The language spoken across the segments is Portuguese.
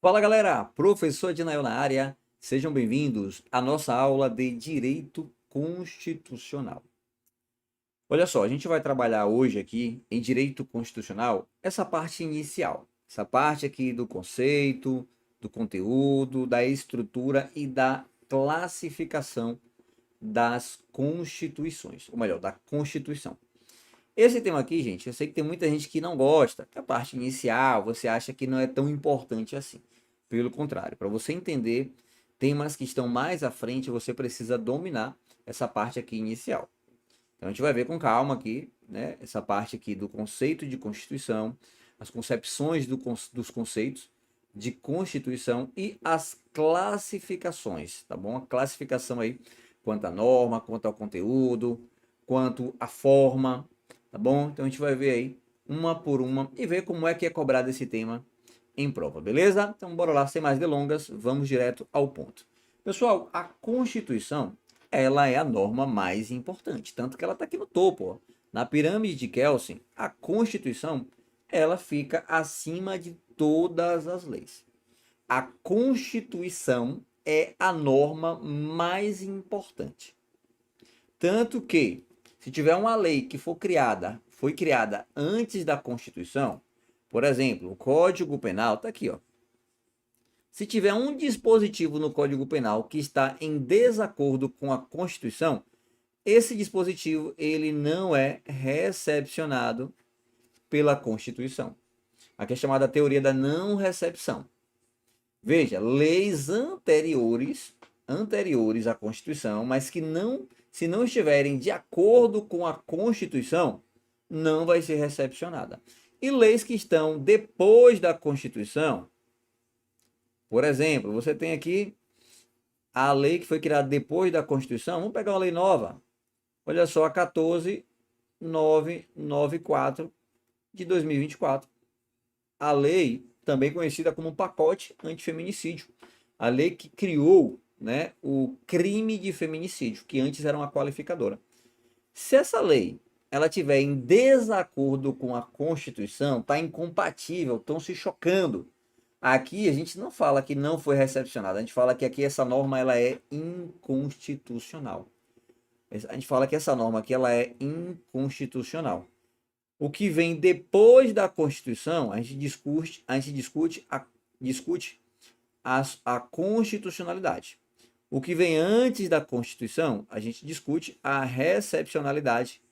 Fala galera, professor Adinael na área, sejam bem-vindos à nossa aula de Direito Constitucional. Olha só, a gente vai trabalhar hoje aqui em Direito Constitucional essa parte inicial, essa parte aqui do conceito, do conteúdo, da estrutura e da classificação das constituições, ou melhor, da Constituição. Esse tema aqui, gente, eu sei que tem muita gente que não gosta, que a parte inicial você acha que não é tão importante assim. Pelo contrário, para você entender temas que estão mais à frente, você precisa dominar essa parte aqui inicial. Então a gente vai ver com calma aqui, né, essa parte aqui do conceito de Constituição, as concepções dos conceitos de Constituição e as classificações, tá bom? A classificação aí quanto à norma, quanto ao conteúdo, quanto à forma, tá bom? Então a gente vai ver aí uma por uma e ver como é que é cobrado esse tema em prova, beleza? Então bora lá, sem mais delongas, vamos direto ao ponto. Pessoal, a Constituição, ela é a norma mais importante, tanto que ela está aqui no topo, ó. Na pirâmide de Kelsen, a Constituição, ela fica acima de todas as leis. A Constituição é a norma mais importante. Tanto que, se tiver uma lei que foi criada antes da Constituição, por exemplo, o Código Penal, está aqui, ó. Se tiver um dispositivo no Código Penal que está em desacordo com a Constituição, esse dispositivo ele não é recepcionado pela Constituição. Aqui é chamada teoria da não recepção. Veja, leis anteriores à Constituição, mas que não, se não estiverem de acordo com a Constituição, não vai ser recepcionada. E leis que estão depois da Constituição, por exemplo, você tem aqui a lei que foi criada depois da Constituição, vamos pegar uma lei nova. Olha só, a 14.994 de 2024. A lei, também conhecida como pacote antifeminicídio. A lei que criou, né, o crime de feminicídio, que antes era uma qualificadora. Se essa lei ela tiver em desacordo com a Constituição, está incompatível, estão se chocando. Aqui a gente não fala que não foi recepcionada, a gente fala que aqui essa norma ela é inconstitucional. A gente fala que essa norma aqui ela é inconstitucional. O que vem depois da Constituição, discute a constitucionalidade. O que vem antes da Constituição, a gente discute a recepcionalidade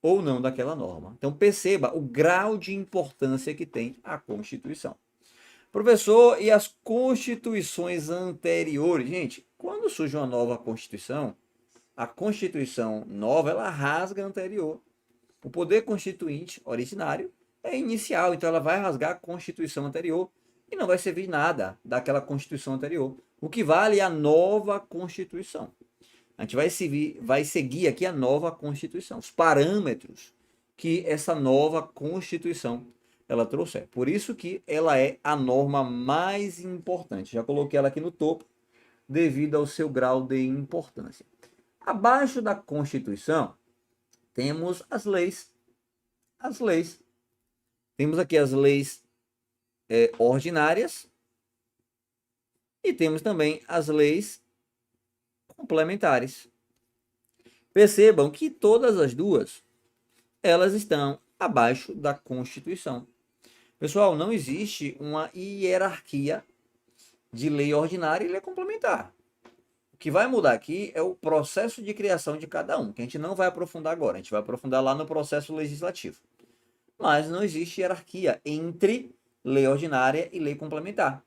ou não daquela norma. Então perceba o grau de importância que tem a Constituição. Professor, e as constituições anteriores? Gente, quando surge uma nova Constituição, a Constituição nova, ela rasga a anterior. O poder constituinte originário é inicial, então ela vai rasgar a Constituição anterior e não vai servir nada daquela Constituição anterior. O que vale é a nova Constituição. A gente vai seguir aqui a nova Constituição, os parâmetros que essa nova Constituição ela trouxe. Por isso que ela é a norma mais importante. Já coloquei ela aqui no topo devido ao seu grau de importância. Abaixo da Constituição, temos as leis. As leis. Temos aqui as leis ordinárias e temos também as leis complementares. Percebam que todas as duas, elas estão abaixo da Constituição. Pessoal, não existe uma hierarquia de lei ordinária e lei complementar. O que vai mudar aqui é o processo de criação de cada um, que a gente não vai aprofundar agora, a gente vai aprofundar lá no processo legislativo. Mas não existe hierarquia entre lei ordinária e lei complementar.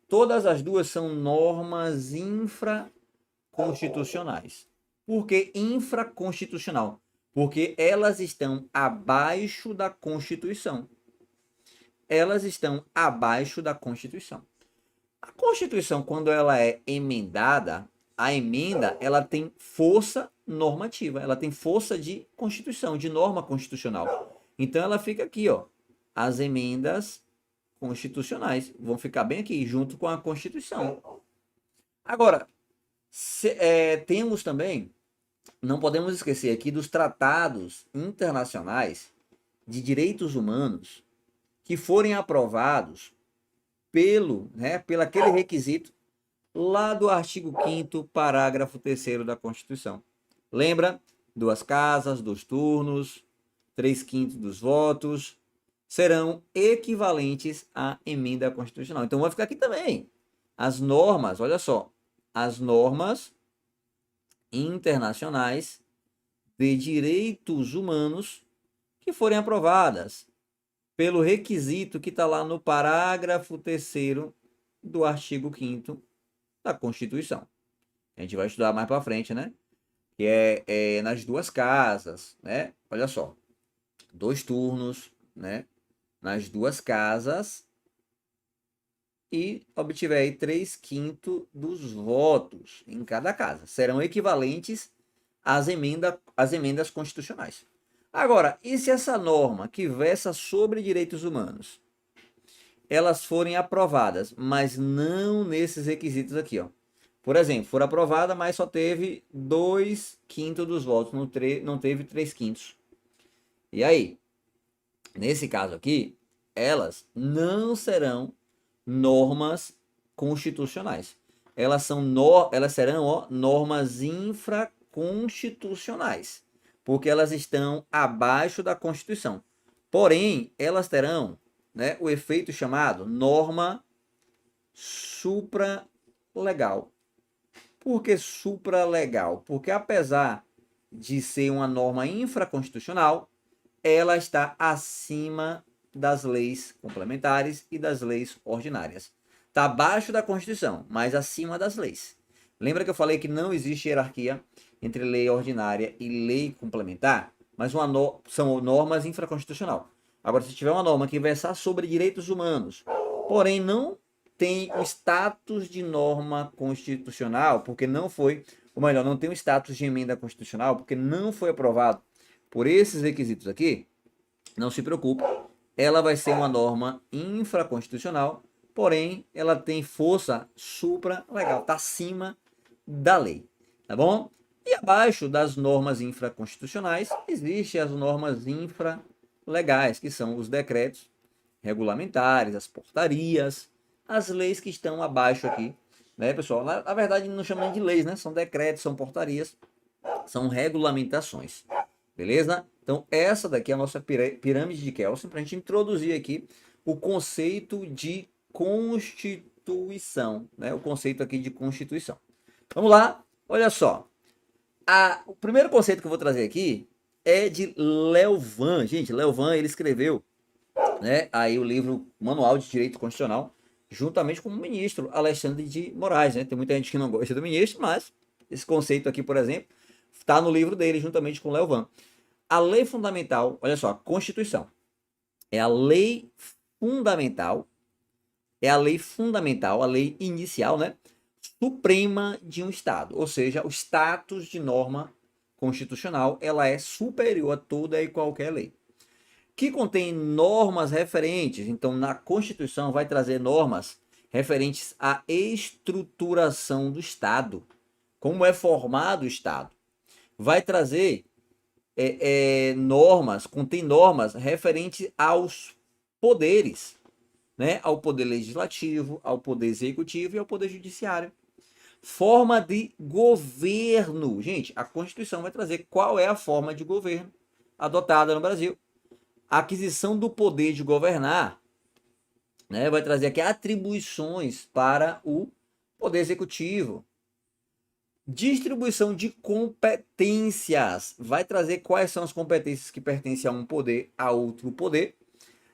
Todas as duas são normas infraconstitucionais. Por que infraconstitucional? Porque elas estão abaixo da Constituição. Elas estão abaixo da Constituição. A Constituição, quando ela é emendada, a emenda ela tem força normativa, ela tem força de Constituição, de norma constitucional. Então ela fica aqui, ó. As emendas constitucionais vão ficar bem aqui, junto com a Constituição. Agora, temos também, não podemos esquecer aqui dos tratados internacionais de direitos humanos que forem aprovados pelo aquele requisito lá do artigo 5º, parágrafo 3º da Constituição. Lembra? 2 casas, 2 turnos, 3/5 dos votos serão equivalentes à emenda constitucional. Então vai ficar aqui também as normas, olha só, as normas internacionais de direitos humanos que forem aprovadas pelo requisito que está lá no parágrafo 3º do artigo 5º da Constituição. A gente vai estudar mais para frente, né? Que é nas 2 casas, né? Olha só, 2 turnos, né? Nas 2 casas e obtiver aí 3/5 dos votos em cada casa. Serão equivalentes às emendas constitucionais. Agora, e se essa norma que versa sobre direitos humanos, elas forem aprovadas, mas não nesses requisitos aqui, ó. Por exemplo, for aprovada, mas só teve 2/5 dos votos, não teve 3/5. E aí? Nesse caso aqui, elas não serão normas constitucionais. Elas serão normas infraconstitucionais, porque elas estão abaixo da Constituição. Porém, elas terão, né, o efeito chamado norma supralegal. Por que supralegal? Porque apesar de ser uma norma infraconstitucional, ela está acima das leis complementares e das leis ordinárias. Está abaixo da Constituição, mas acima das leis. Lembra que eu falei que não existe hierarquia entre lei ordinária e lei complementar? Mas são normas infraconstitucional. Agora, se tiver uma norma que versar sobre direitos humanos, porém não tem o status de norma constitucional, porque não foi, ou melhor, não tem o status de emenda constitucional, porque não foi aprovado por esses requisitos aqui, não se preocupe, ela vai ser uma norma infraconstitucional, porém ela tem força supralegal, está acima da lei, tá bom? E abaixo das normas infraconstitucionais, existem as normas infralegais, que são os decretos regulamentares, as portarias, as leis que estão abaixo aqui, né, pessoal? Na verdade, não chamam de leis, né? São decretos, são portarias, são regulamentações, beleza? Então, essa daqui é a nossa pirâmide de Kelsen, para a gente introduzir aqui o conceito de Constituição, né? O conceito aqui de Constituição. Vamos lá, olha só. O primeiro conceito que eu vou trazer aqui é de Leuven. Gente, Leuven, ele escreveu, né, aí o livro Manual de Direito Constitucional, juntamente com o ministro Alexandre de Moraes, né? Tem muita gente que não gosta do ministro, mas esse conceito aqui, por exemplo, está no livro dele, juntamente com Leuven. A lei fundamental, olha só, a Constituição é a lei fundamental, a lei inicial, né, suprema de um Estado, ou seja, o status de norma constitucional, ela é superior a toda e qualquer lei. Que contém normas referentes, então na Constituição vai trazer normas referentes à estruturação do Estado, como é formado o Estado. Vai trazer contém normas referentes aos poderes, né? Ao poder legislativo, ao poder executivo e ao poder judiciário. Forma de governo. Gente, a Constituição vai trazer qual é a forma de governo adotada no Brasil. A aquisição do poder de governar, né? Vai trazer aqui atribuições para o poder executivo. Distribuição de competências. Vai trazer quais são as competências que pertencem a um poder, a outro poder.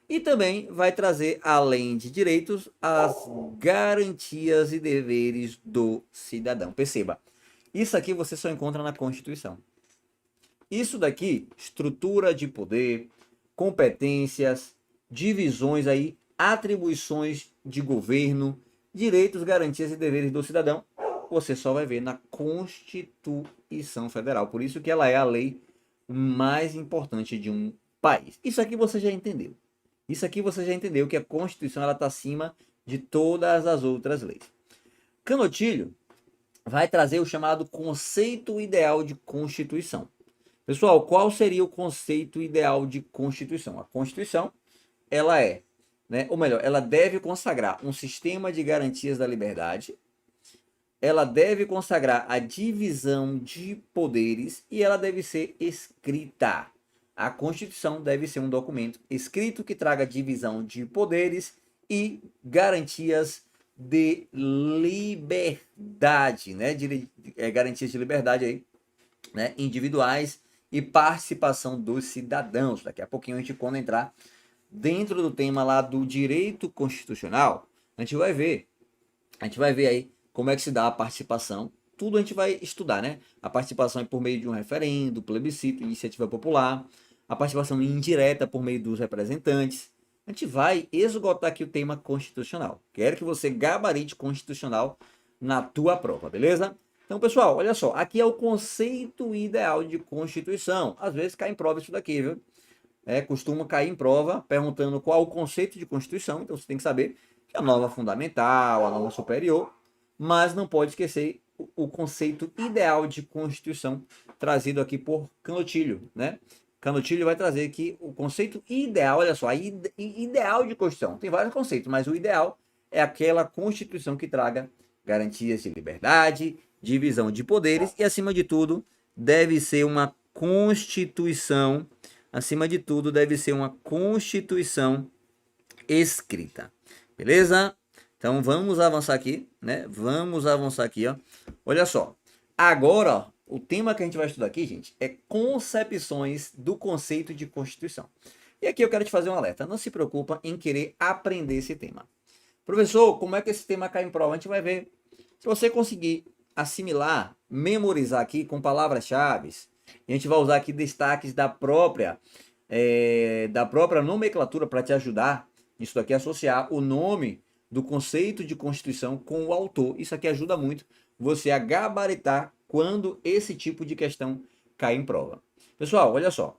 E também vai trazer, além de direitos, as garantias e deveres do cidadão. Perceba, isso aqui você só encontra na Constituição. Isso daqui, estrutura de poder, competências, divisões aí, atribuições de governo, direitos, garantias e deveres do cidadão, você só vai ver na Constituição Federal. Por isso que ela é a lei mais importante de um país. Isso aqui você já entendeu. Isso aqui você já entendeu que a Constituição está acima de todas as outras leis. Canotilho vai trazer o chamado conceito ideal de Constituição. Pessoal, qual seria o conceito ideal de Constituição? A Constituição, ela é né? Ou melhor, ela deve consagrar um sistema de garantias da liberdade, ela deve consagrar a divisão de poderes e ela deve ser escrita. A Constituição deve ser um documento escrito que traga divisão de poderes e garantias de liberdade, né? Garantias de liberdade aí, né? Individuais e participação dos cidadãos. Daqui a pouquinho a gente, quando entrar dentro do tema lá do direito constitucional, a gente vai ver aí como é que se dá a participação. Tudo a gente vai estudar, né? A participação é por meio de um referendo, plebiscito, iniciativa popular, a participação indireta por meio dos representantes. A gente vai esgotar aqui o tema constitucional. Quero que você gabarite constitucional na tua prova, beleza? Então, pessoal, olha só, aqui é o conceito ideal de Constituição. Às vezes cai em prova isso daqui, viu? Costuma cair em prova perguntando qual o conceito de Constituição. Então, você tem que saber que a norma fundamental, a norma superior, mas não pode esquecer o conceito ideal de Constituição trazido aqui por Canotilho, né? Canotilho vai trazer aqui o conceito ideal, olha só, ideal de Constituição. Tem vários conceitos, mas o ideal é aquela Constituição que traga garantias de liberdade, divisão de poderes e, acima de tudo, deve ser uma Constituição, escrita. Beleza? Então vamos avançar aqui, né? Vamos avançar aqui, ó. Olha só. Agora, ó, o tema que a gente vai estudar aqui, gente, é concepções do conceito de Constituição. E aqui eu quero te fazer um alerta. Não se preocupa em querer aprender esse tema. Professor, como é que esse tema cai em prova? A gente vai ver. Se você conseguir assimilar, memorizar aqui com palavras-chave, a gente vai usar aqui destaques da própria nomenclatura para te ajudar. Isso daqui é associar o nome do conceito de Constituição com o autor. Isso aqui ajuda muito você a gabaritar quando esse tipo de questão cai em prova. Pessoal, olha só.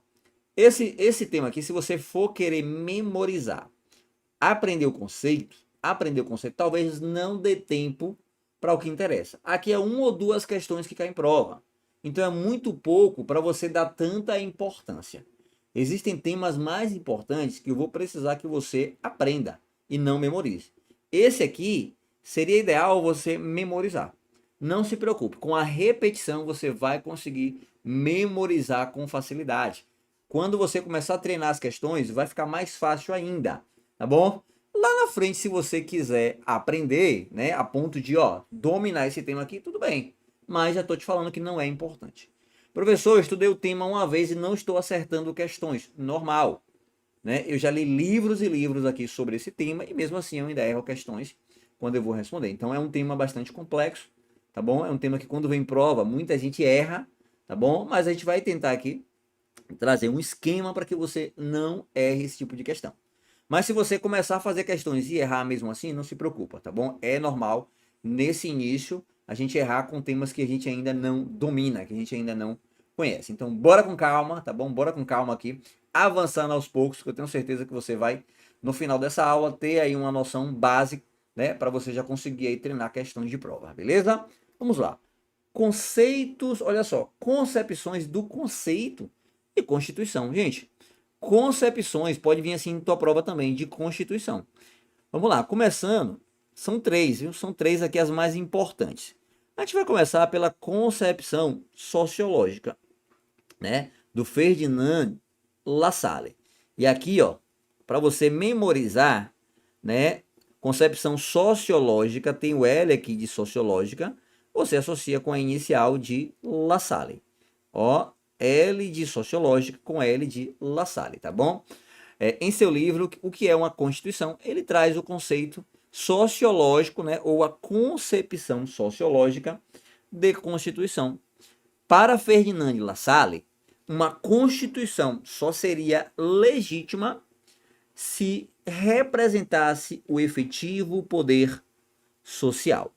Esse tema aqui, se você for querer memorizar, aprender o conceito, talvez não dê tempo para o que interessa. Aqui é uma ou duas questões que caem em prova. Então é muito pouco para você dar tanta importância. Existem temas mais importantes que eu vou precisar que você aprenda e não memorize. Esse aqui seria ideal você memorizar. Não se preocupe, com a repetição você vai conseguir memorizar com facilidade. Quando você começar a treinar as questões, vai ficar mais fácil ainda, tá bom? Lá na frente, se você quiser aprender, né, a ponto de, dominar esse tema aqui, tudo bem. Mas já estou te falando que não é importante. Professor, eu estudei o tema uma vez e não estou acertando questões. Normal, né? Eu já li livros e livros aqui sobre esse tema e mesmo assim eu ainda erro questões quando eu vou responder. Então é um tema bastante complexo, tá bom? É um tema que quando vem em prova, muita gente erra, tá bom? Mas a gente vai tentar aqui trazer um esquema para que você não erre esse tipo de questão. Mas se você começar a fazer questões e errar mesmo assim, não se preocupa, tá bom? É normal nesse início a gente errar com temas que a gente ainda não domina, que a gente ainda não conhece. Então, bora com calma, tá bom? Bora com calma aqui, avançando aos poucos, que eu tenho certeza que você vai, no final dessa aula, ter aí uma noção básica, né? Para você já conseguir aí treinar questões de prova, beleza? Vamos lá. Conceitos, olha só, concepções do conceito de Constituição. Gente, concepções, pode vir assim em tua prova também, de Constituição. Vamos lá, começando, são três, viu? São três aqui as mais importantes. A gente vai começar pela concepção sociológica, né? Do Ferdinand Lassalle. E aqui, ó, para você memorizar, né? Concepção sociológica, tem o L aqui de sociológica, você associa com a inicial de Lassalle. Ó, L de sociológica com L de Lassalle, tá bom? Em seu livro, O que é uma Constituição, ele traz o conceito sociológico, né, ou a concepção sociológica de Constituição. Para Ferdinand Lassalle, uma Constituição só seria legítima se representasse o efetivo poder social,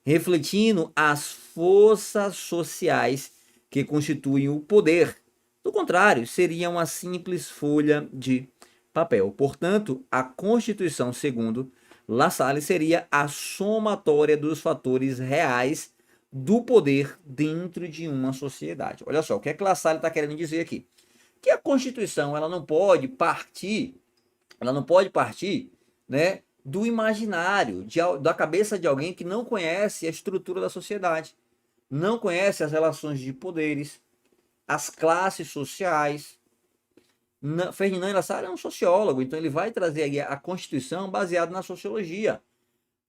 refletindo as forças sociais que constituem o poder. Do contrário, seria uma simples folha de papel. Portanto, a Constituição, segundo Lassalle, seria a somatória dos fatores reais do poder dentro de uma sociedade. Olha só, o que é que Lassalle está querendo dizer aqui? Que a Constituição ela não pode partir, né, do imaginário, da cabeça de alguém que não conhece a estrutura da sociedade, não conhece as relações de poderes, as classes sociais. Ferdinand Lassalle é um sociólogo, então ele vai trazer aí a Constituição baseada na sociologia.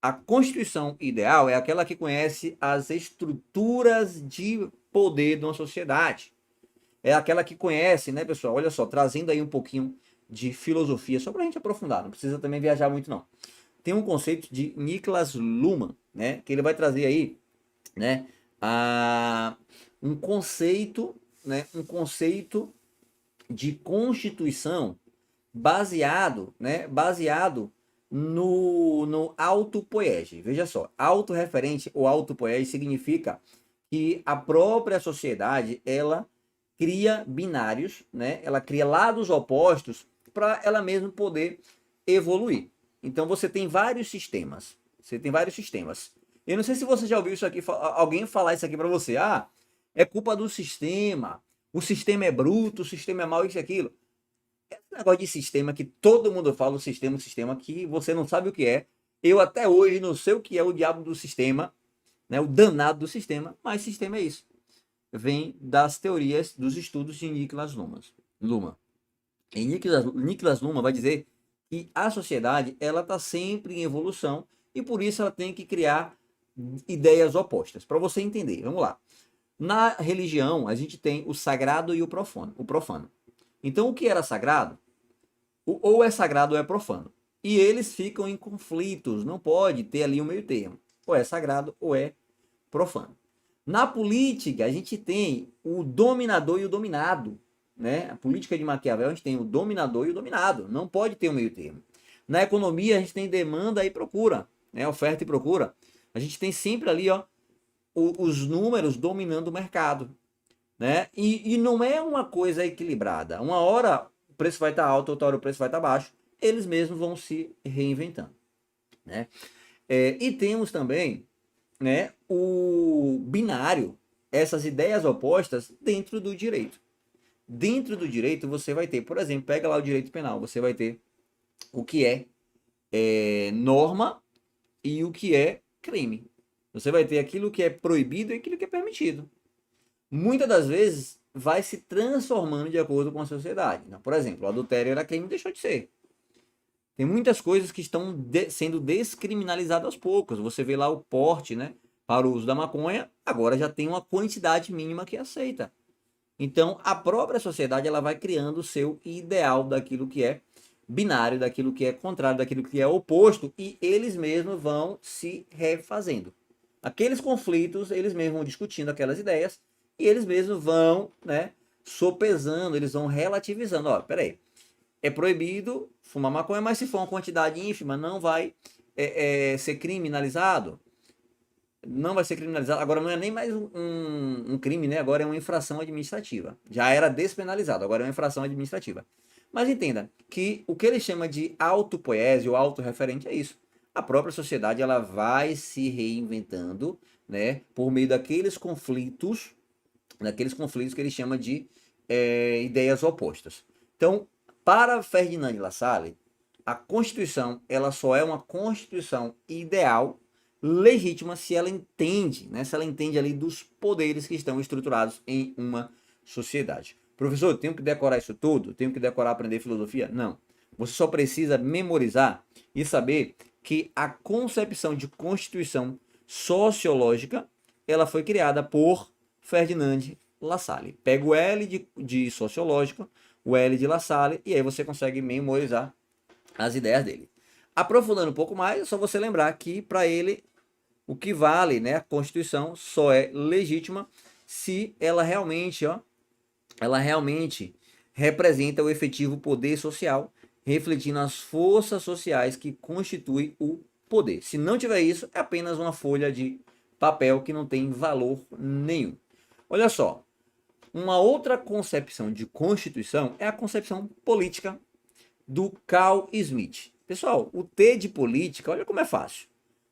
A Constituição ideal é aquela que conhece as estruturas de poder de uma sociedade. É aquela que conhece, né, pessoal? Olha só, trazendo aí um pouquinho de filosofia, só para a gente aprofundar, não precisa também viajar muito, não. Tem um conceito de Niklas Luhmann, né, que ele vai trazer aí, né, um conceito, né, um conceito de constituição baseado no autopoiese. Veja só, autorreferente ou autopoiese significa que a própria sociedade, ela cria binários, né? Ela cria lados opostos para ela mesma poder evoluir. Então você tem vários sistemas. Você tem vários sistemas. Eu não sei se você já ouviu isso aqui, alguém falar isso aqui para você. Ah, é culpa do sistema. O sistema é bruto, o sistema é mau, isso e aquilo. Esse negócio de sistema que todo mundo fala, o sistema, que você não sabe o que é. Eu até hoje não sei o que é o diabo do sistema, né? O danado do sistema, mas sistema é isso. Vem das teorias, dos estudos de Niklas Luhmann. E Niklas Luhmann vai dizer que a sociedade ela está sempre em evolução e por isso ela tem que criar ideias opostas. Para você entender, vamos lá. Na religião, a gente tem o sagrado e o profano. Então, o que era sagrado, ou é sagrado ou é profano. E eles ficam em conflitos, não pode ter ali um meio termo. Ou é sagrado ou é profano. Na política, a gente tem o dominador e o dominado. Né? A política de Maquiavel, a gente tem o dominador e o dominado. Não pode ter um meio termo. Na economia, a gente tem demanda e procura. Né? Oferta e procura. A gente tem sempre ali os números dominando o mercado. Né? E não é uma coisa equilibrada. Uma hora o preço vai estar alto, outra hora o preço vai estar baixo. Eles mesmos vão se reinventando. Né? E temos também, né, o binário, essas ideias opostas dentro do direito. Dentro do direito você vai ter, por exemplo, pega lá o direito penal, você vai ter o que é norma e o que é crime. Você vai ter aquilo que é proibido e aquilo que é permitido. Muitas das vezes vai se transformando de acordo com a sociedade. Então, por exemplo, o adultério era crime e deixou de ser. Tem muitas coisas que estão sendo descriminalizadas aos poucos. Você vê lá o porte, né, para o uso da maconha, agora já tem uma quantidade mínima que aceita. Então, a própria sociedade ela vai criando o seu ideal daquilo que é binário, daquilo que é contrário, daquilo que é oposto, e eles mesmos vão se refazendo. Aqueles conflitos, eles mesmos vão discutindo aquelas ideias, e eles mesmos vão, né, sopesando, eles vão relativizando. Ó, peraí, é proibido fumar maconha, mas se for uma quantidade ínfima, não vai ser criminalizado. Não vai ser criminalizado. Agora não é nem mais um crime, né? Agora é uma infração administrativa. Já era despenalizado, agora é uma infração administrativa. Mas entenda que o que ele chama de autopoiese ou autorreferente é isso. A própria sociedade ela vai se reinventando, né? Por meio daqueles conflitos que ele chama de ideias opostas. Então, para Ferdinand Lassalle, a Constituição ela só é uma Constituição ideal, legítima, se ela entende, né? Se ela entende ali dos poderes que estão estruturados em uma sociedade. Professor, eu tenho que decorar isso tudo? Tenho que decorar, aprender filosofia? Não. Você só precisa memorizar e saber que a concepção de Constituição sociológica ela foi criada por Ferdinand Lassalle. Pega o L de sociológica, o L de Lassalle, e aí você consegue memorizar as ideias dele. Aprofundando um pouco mais, é só você lembrar que para ele o que vale, né, a Constituição só é legítima se ela realmente representa o efetivo poder social, refletindo as forças sociais que constituem o poder. Se não tiver isso, é apenas uma folha de papel que não tem valor nenhum. Olha só, uma outra concepção de Constituição é a concepção política do Carl Schmitt. Pessoal, o T de política, olha como é fácil.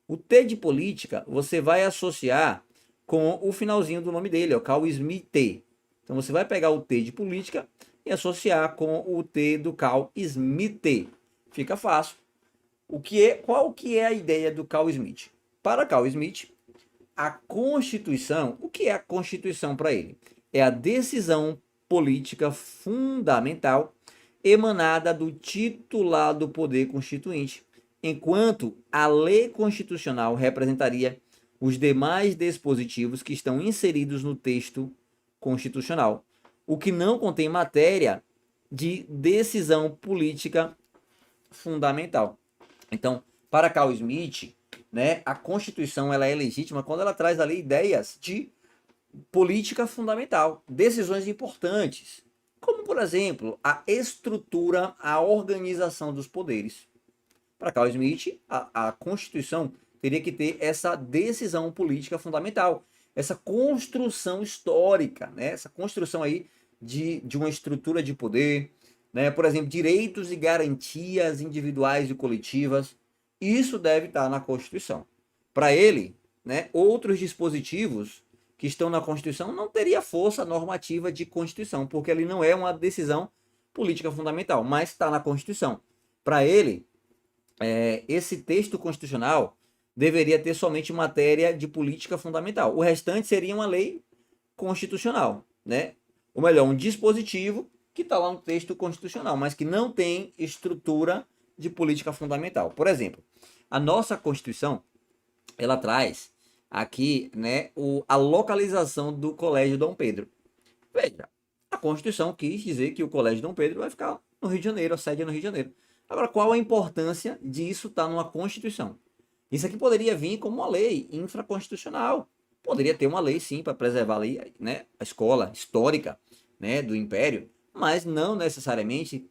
O T de política você vai associar com o finalzinho do nome dele, é o Carl Schmitt. Então você vai pegar o T de política e associar com o T do Carl Schmitt. Fica fácil. Qual que é a ideia do Carl Smith? Para Carl Smith, a Constituição, o que é a Constituição para ele? É a decisão política fundamental emanada do titular do poder constituinte, enquanto a lei constitucional representaria os demais dispositivos que estão inseridos no texto constitucional, o que não contém matéria de decisão política fundamental. Então, para Carl Smith, né, a Constituição ela é legítima quando ela traz ali ideias de política fundamental, decisões importantes, como, por exemplo, a estrutura, a organização dos poderes. Para Carl Smith, a Constituição teria que ter essa decisão política fundamental, essa construção histórica, né? Essa construção aí de uma estrutura de poder, né? Por exemplo, direitos e garantias individuais e coletivas. Isso deve estar na Constituição. Para ele, né, outros dispositivos que estão na Constituição não teria força normativa de Constituição, porque ele não é uma decisão política fundamental, mas está na Constituição. Para ele, esse texto constitucional deveria ter somente matéria de política fundamental. O restante seria uma lei constitucional, né? Ou melhor, um dispositivo que está lá no texto constitucional, mas que não tem estrutura de política fundamental. Por exemplo, a nossa Constituição, ela traz aqui, né, a localização do Colégio Dom Pedro. Veja, a Constituição quis dizer que o Colégio Dom Pedro vai ficar no Rio de Janeiro, a sede é no Rio de Janeiro. Agora, qual a importância disso estar numa Constituição? Isso aqui poderia vir como uma lei infraconstitucional. Poderia ter uma lei, sim, para preservar ali, né, a escola histórica, né, do Império, mas não necessariamente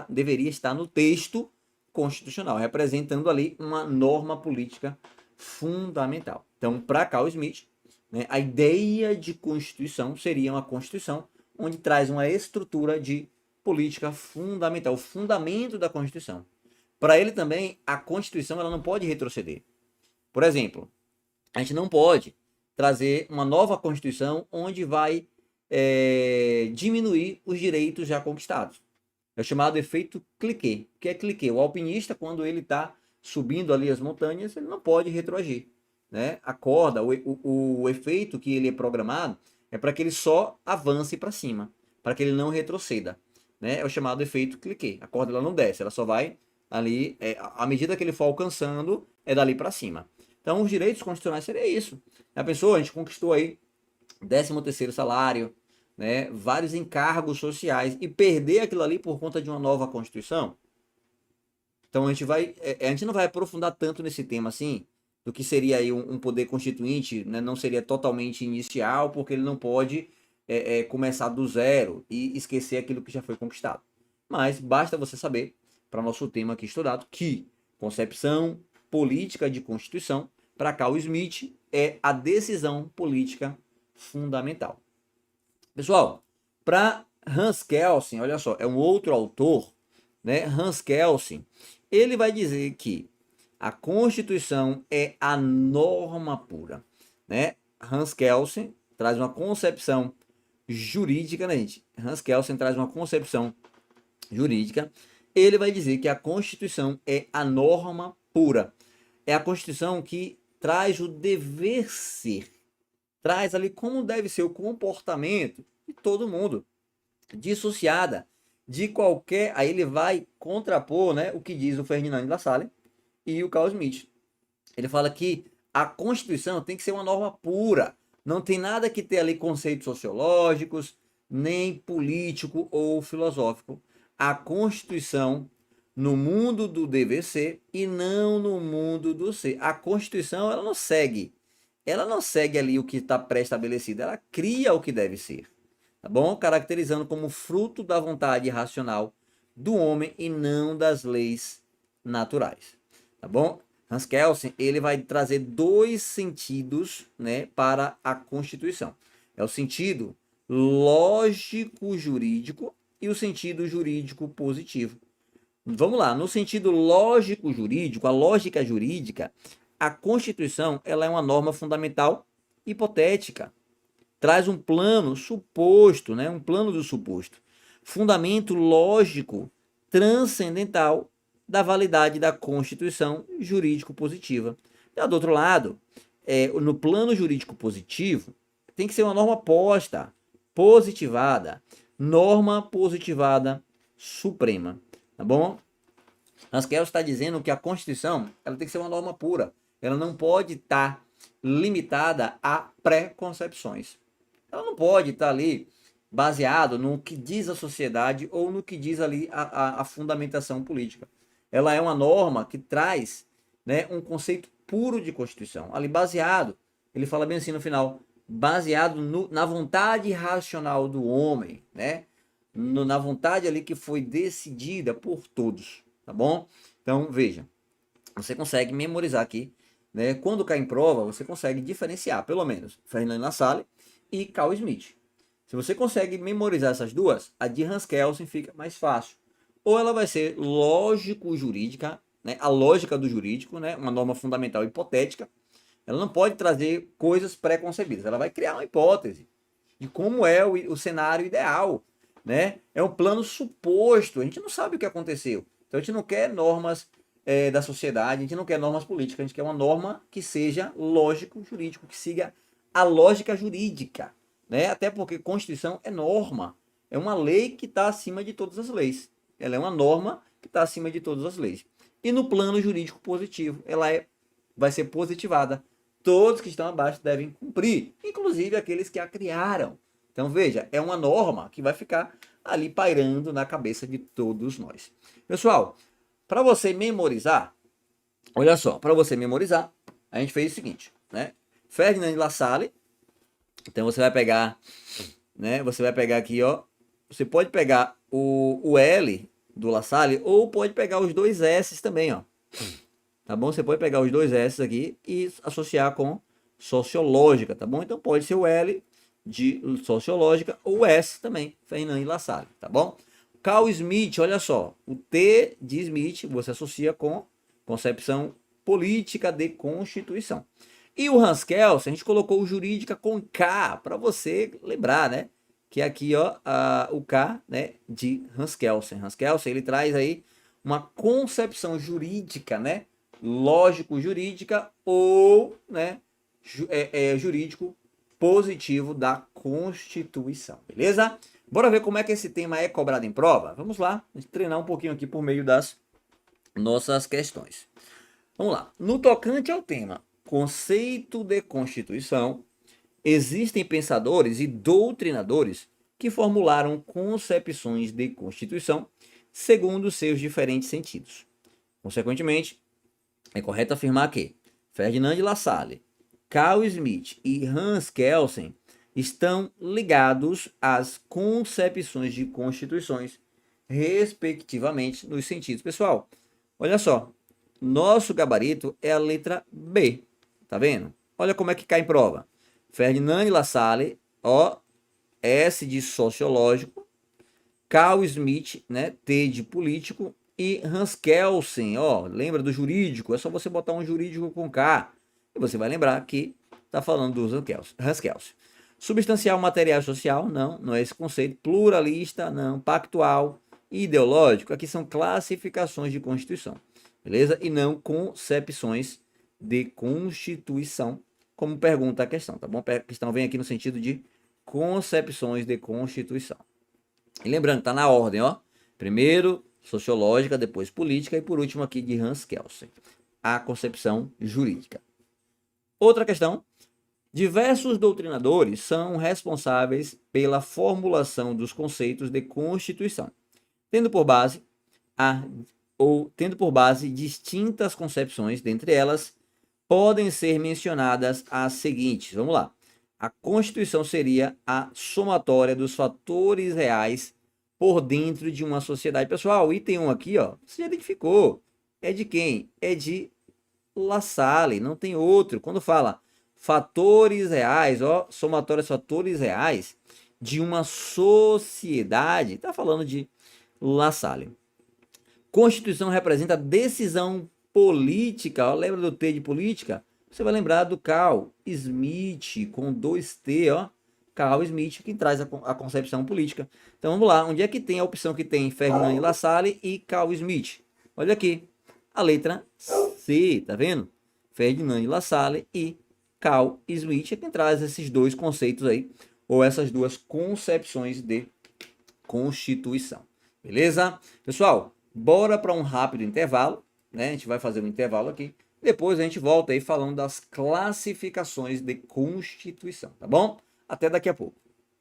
deveria estar no texto constitucional, representando ali uma norma política fundamental. Então, para Carl Smith, né, a ideia de Constituição seria uma Constituição onde traz uma estrutura de política fundamental, o fundamento da Constituição. Para ele também, a Constituição ela não pode retroceder. Por exemplo, a gente não pode trazer uma nova Constituição onde vai diminuir os direitos já conquistados. É o chamado efeito cliquet. O que é cliquet? O alpinista, quando ele está subindo ali as montanhas, ele não pode retroagir, né? A corda, o efeito que ele é programado é para que ele só avance para cima, para que ele não retroceda, né? É o chamado efeito cliquet. A corda ela não desce, ela só vai ali, à medida que ele for alcançando, é dali para cima. Então, os direitos constitucionais seria isso. A pessoa, a gente conquistou aí 13º salário, né, vários encargos sociais, e perder aquilo ali por conta de uma nova Constituição. Então, a gente não vai aprofundar tanto nesse tema assim, do que seria aí um poder constituinte, né, não seria totalmente inicial, porque ele não pode começar do zero e esquecer aquilo que já foi conquistado. Mas basta você saber, para nosso tema aqui estudado, que concepção política de Constituição, para Carl Smith, é a decisão política fundamental. Pessoal, para Hans Kelsen, olha só, é um outro autor, né? Hans Kelsen, ele vai dizer que a Constituição é a norma pura, né? Hans Kelsen traz uma concepção jurídica, né, gente? Hans Kelsen traz uma concepção jurídica. Ele vai dizer que a Constituição é a norma pura. É a Constituição que traz o dever ser. Traz ali como deve ser o comportamento de todo mundo. Dissociada de qualquer... Aí ele vai contrapor, né, o que diz o Ferdinand de La Salle e o Carl Smith. Ele fala que a Constituição tem que ser uma norma pura. Não tem nada que ter ali conceitos sociológicos, nem político ou filosófico. A Constituição no mundo do dever ser e não no mundo do ser. A Constituição ela não segue ali o que está pré-estabelecido, ela cria o que deve ser, tá bom? Caracterizando como fruto da vontade racional do homem e não das leis naturais, tá bom? Hans Kelsen, ele vai trazer dois sentidos, né, para a Constituição. É o sentido lógico-jurídico e o sentido jurídico positivo. Vamos lá, no sentido lógico-jurídico, a lógica jurídica, a Constituição ela é uma norma fundamental hipotética. Traz um plano suposto, né? Um plano do suposto. Fundamento lógico transcendental da validade da Constituição jurídico positiva. Já do outro lado, no plano jurídico positivo, tem que ser uma norma posta, positivada, norma positivada suprema, tá bom? Haskell está dizendo que a Constituição ela tem que ser uma norma pura, ela não pode estar limitada a preconcepções. Ela não pode estar ali baseado no que diz a sociedade ou no que diz ali a fundamentação política. Ela é uma norma que traz, né, um conceito puro de Constituição, ali baseado, ele fala bem assim no final, baseado na vontade racional do homem, né? Na vontade ali que foi decidida por todos, tá bom? Então, veja, você consegue memorizar aqui, né? Quando cai em prova, você consegue diferenciar, pelo menos, Ferdinand Lassalle e Carl Schmitt. Se você consegue memorizar essas duas, a de Hans Kelsen fica mais fácil. Ou ela vai ser lógico-jurídica, né? A lógica do jurídico, né? Uma norma fundamental hipotética. Ela não pode trazer coisas pré-concebidas. Ela vai criar uma hipótese de como é o cenário ideal, né? É um plano suposto. A gente não sabe o que aconteceu. Então a gente não quer normas da sociedade, a gente não quer normas políticas, a gente quer uma norma que seja lógico-jurídico, que siga a lógica jurídica, né? Até porque Constituição é norma, é uma lei que está acima de todas as leis. Ela é uma norma que está acima de todas as leis. E no plano jurídico positivo, ela vai ser positivada. Todos que estão abaixo devem cumprir, inclusive aqueles que a criaram. Então veja, é uma norma que vai ficar ali pairando na cabeça de todos nós. Pessoal, para você memorizar, olha só, para você memorizar, a gente fez o seguinte, né? Ferdinand Lassalle, então você vai pegar, né? Você vai pegar aqui, ó, você pode pegar o L do Lassalle ou pode pegar os dois S também, ó. Tá bom? Você pode pegar os dois S aqui e associar com sociológica, tá bom? Então pode ser o L de sociológica ou o S também, Ferdinand Lassalle, tá bom? Carl Schmitt, olha só, o T de Schmitt você associa com concepção política de Constituição. E o Hans Kelsen, a gente colocou o jurídica com K, para você lembrar, né? Que aqui, ó, o K, né, de Hans Kelsen. Hans Kelsen, ele traz aí uma concepção jurídica, né? Lógico-jurídica ou, né, jurídico positivo da Constituição, beleza? Bora ver como é que esse tema é cobrado em prova? Vamos lá, treinar um pouquinho aqui por meio das nossas questões. Vamos lá. No tocante ao tema conceito de Constituição, existem pensadores e doutrinadores que formularam concepções de Constituição segundo seus diferentes sentidos. Consequentemente, é correto afirmar que Ferdinand Lassalle, Carl Schmitt e Hans Kelsen estão ligados às concepções de constituições, respectivamente, nos sentidos. Pessoal, olha só, nosso gabarito é a letra B, tá vendo? Olha como é que cai em prova. Ferdinand Lassalle, ó, S de sociológico, Carl Schmitt, né, T de político, e Hans Kelsen, ó, lembra do jurídico? É só você botar um jurídico com K, e você vai lembrar que tá falando do Hans Kelsen. Substancial, material, social, não é esse conceito. Pluralista, não. Pactual, ideológico, aqui são classificações de Constituição, beleza? E não concepções de Constituição, como pergunta a questão, tá bom? A questão vem aqui no sentido de concepções de Constituição. E lembrando, tá na ordem, ó. Primeiro, sociológica, depois política e por último aqui de Hans Kelsen, a concepção jurídica. Outra questão. Diversos doutrinadores são responsáveis pela formulação dos conceitos de Constituição, tendo por base distintas concepções, dentre elas podem ser mencionadas as seguintes. Vamos lá. A Constituição seria a somatória dos fatores reais por dentro de uma sociedade. Pessoal, item 1 aqui, ó, você já identificou. É de quem? É de Lassalle, não tem outro. Quando fala fatores reais, ó, somatórios fatores reais de uma sociedade, está falando de Lassalle. Constituição representa decisão política, ó, lembra do T de política? Você vai lembrar do Carl Schmitt, com 2T, ó, Carl Schmitt, que traz a concepção política. Então vamos lá, onde é que tem a opção que tem Ferdinand Lassalle e Carl Schmitt? Olha aqui, a letra C, tá vendo? Ferdinand de La Salle e Carl Schmitt é quem traz esses dois conceitos aí, ou essas duas concepções de Constituição. Beleza? Pessoal, bora para um rápido intervalo, né? A gente vai fazer um intervalo aqui. Depois a gente volta aí falando das classificações de Constituição, tá bom? Até daqui a pouco.